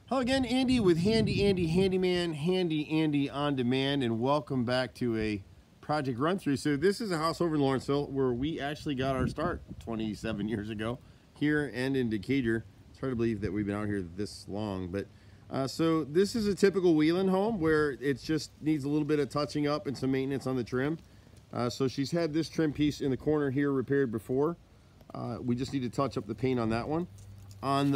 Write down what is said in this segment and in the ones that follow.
Hello again, Andy with Handy Andy Handyman, Handy Andy on Demand, and welcome back to a project run through. So this is a house over in Lawrenceville where we actually got our start 27 years ago here and in Decatur. It's hard to believe that we've been out here this long, but so this is a typical Wheeling home where it just needs a little bit of touching up and some maintenance on the trim. So she's had this trim piece in the corner here repaired before. We just need to touch up the paint on that one. On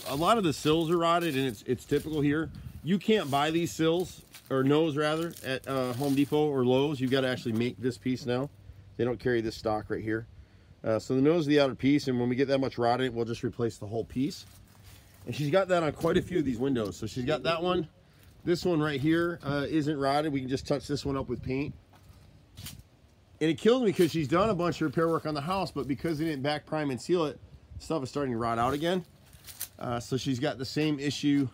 a lot of the sills are rotted, and it's typical here. You can't buy these sills, or nose rather, at Home Depot or Lowe's. You've got to actually make this piece now. They don't carry this stock right here. So the nose is the outer piece, and when we get that much rotted, we'll just replace the whole piece. And she's got that on quite a few of these windows. So she's got that one. This one right here isn't rotted. We can just touch this one up with paint. And it kills me because she's done a bunch of repair work on the house, but because they didn't back prime and seal it, stuff is starting to rot out again. So she's got the same issue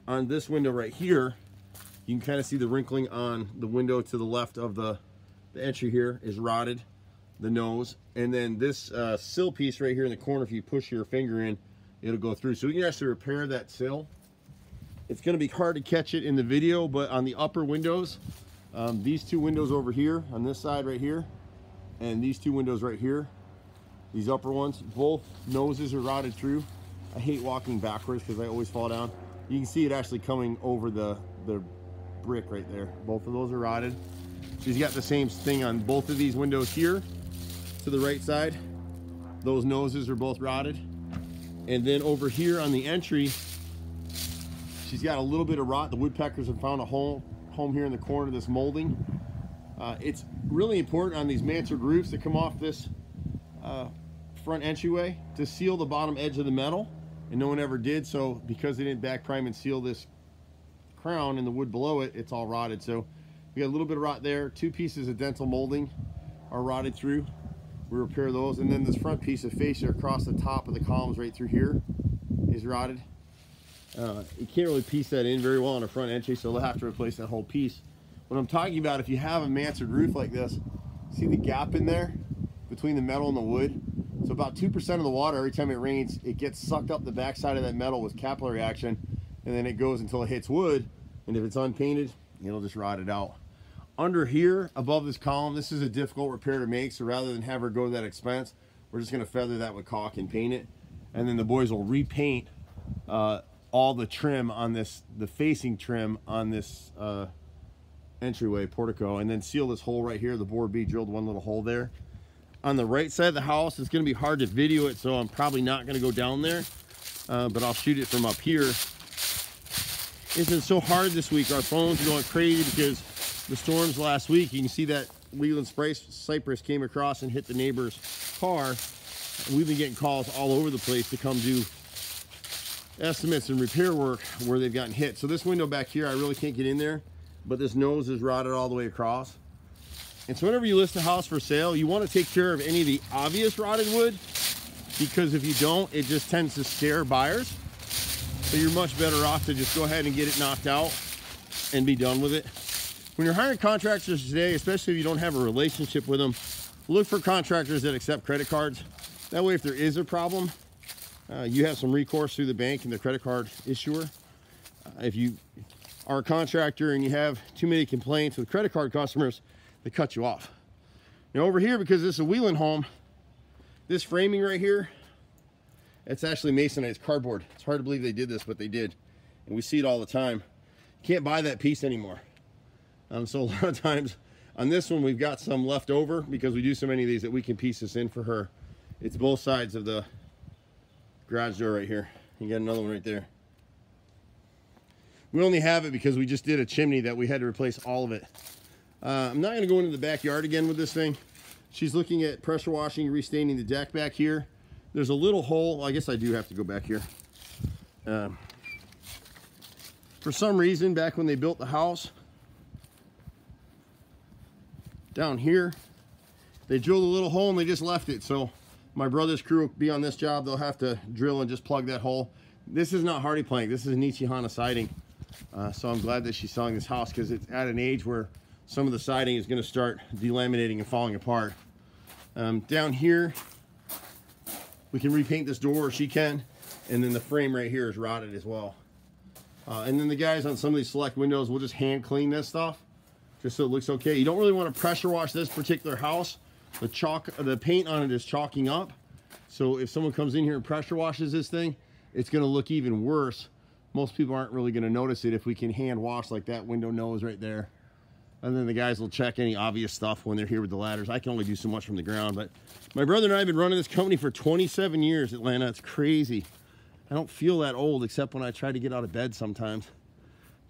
on this window right here. You can kind of see the wrinkling on the window to the left of the entry here is rotted, the nose. And then this sill piece right here in the corner, if you push your finger in, it'll go through. So we can actually repair that sill. It's going to be hard to catch it in the video, but on the upper windows, these two windows over here on this side right here, and these two windows right here, these upper ones, both noses are rotted through. I hate walking backwards because I always fall down. You can see it actually coming over the brick right there. Both of those are rotted. She's got the same thing on both of these windows here to the right side. Those noses are both rotted. And then over here on the entry, she's got a little bit of rot. The woodpeckers have found a home here in the corner of this molding. It's really important on these mansard roofs that come off this front entryway to seal the bottom edge of the metal, and no one ever did. So because they didn't back prime and seal this crown and the wood below it, it's all rotted. So we got a little bit of rot there. Two pieces of dental molding are rotted through. We repair those, and then this front piece of fascia across the top of the columns right through here is rotted. You can't really piece that in very well on a front entry, so they'll have to replace that whole piece. What I'm talking about, if you have a mansard roof like this, see the gap in there between the metal and the wood? So about 2% of the water, every time it rains, it gets sucked up the backside of that metal with capillary action, and then it goes until it hits wood, and if it's unpainted, it'll just rot it out. Under here, above this column, this is a difficult repair to make, so rather than have her go to that expense, we're just gonna feather that with caulk and paint it, and then the boys will repaint all the trim on this, the facing trim on this entryway portico, and then seal this hole right here. The board B drilled one little hole there. On the right side of the house, it's going to be hard to video it, so I'm probably not going to go down there, but I'll shoot it from up here. It's been so hard this week. Our phones are going crazy because the storms last week. You can see that Wheeling cypress came across and hit the neighbor's car. We've been getting calls all over the place to come do estimates and repair work where they've gotten hit. So this window back here, I really can't get in there, but this nose is rotted all the way across. And so whenever you list a house for sale, you want to take care of any of the obvious rotted wood, because if you don't, it just tends to scare buyers. So you're much better off to just go ahead and get it knocked out and be done with it. When you're hiring contractors today, especially if you don't have a relationship with them, look for contractors that accept credit cards. That way, if there is a problem, you have some recourse through the bank and the credit card issuer. If you are a contractor and you have too many complaints with credit card customers, they cut you off. Now over here, because this is a Wheeling home, this framing right here, it's actually masonite, cardboard. It's hard to believe they did this, but they did. And we see it all the time. You can't buy that piece anymore. So a lot of times on this one, we've got some left over because we do so many of these that we can piece this in for her. It's both sides of the garage door right here. You got another one right there. We only have it because we just did a chimney that we had to replace all of it. I'm not going to go into the backyard again with this thing. She's looking at pressure washing, restaining the deck back here. There's a little hole. I guess I do have to go back here. For some reason, back when they built the house, down here, they drilled a little hole and they just left it. So my brother's crew will be on this job. They'll have to drill and just plug that hole. This is not hardy plank. This is Nichihana siding. So I'm glad that she's selling this house because it's at an age where some of the siding is going to start delaminating and falling apart. Down here, we can repaint this door, or she can, and then the frame right here is rotted as well. And then the guys on some of these select windows will just hand clean this stuff just so it looks okay. You don't really want to pressure wash this particular house. The paint on it is chalking up. So if someone comes in here and pressure washes this thing, it's going to look even worse. Most people aren't really going to notice it if we can hand wash like that window nose right there. And then the guys will check any obvious stuff when they're here with the ladders. I can only do so much from the ground, but my brother and I have been running this company for 27 years, Atlanta. It's crazy. I don't feel that old except when I try to get out of bed sometimes.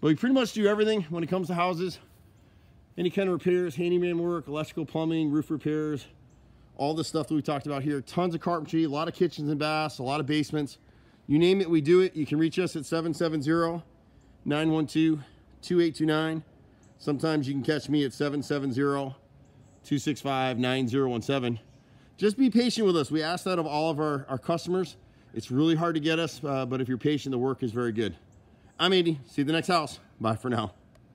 But we pretty much do everything when it comes to houses. Any kind of repairs, handyman work, electrical, plumbing, roof repairs, all the stuff that we talked about here. Tons of carpentry, a lot of kitchens and baths, a lot of basements. You name it, we do it. You can reach us at 770-912-2829. Sometimes you can catch me at 770-265-9017. Just be patient with us. We ask that of all of our customers. It's really hard to get us, but if you're patient, the work is very good. I'm Andy. See you at the next house. Bye for now.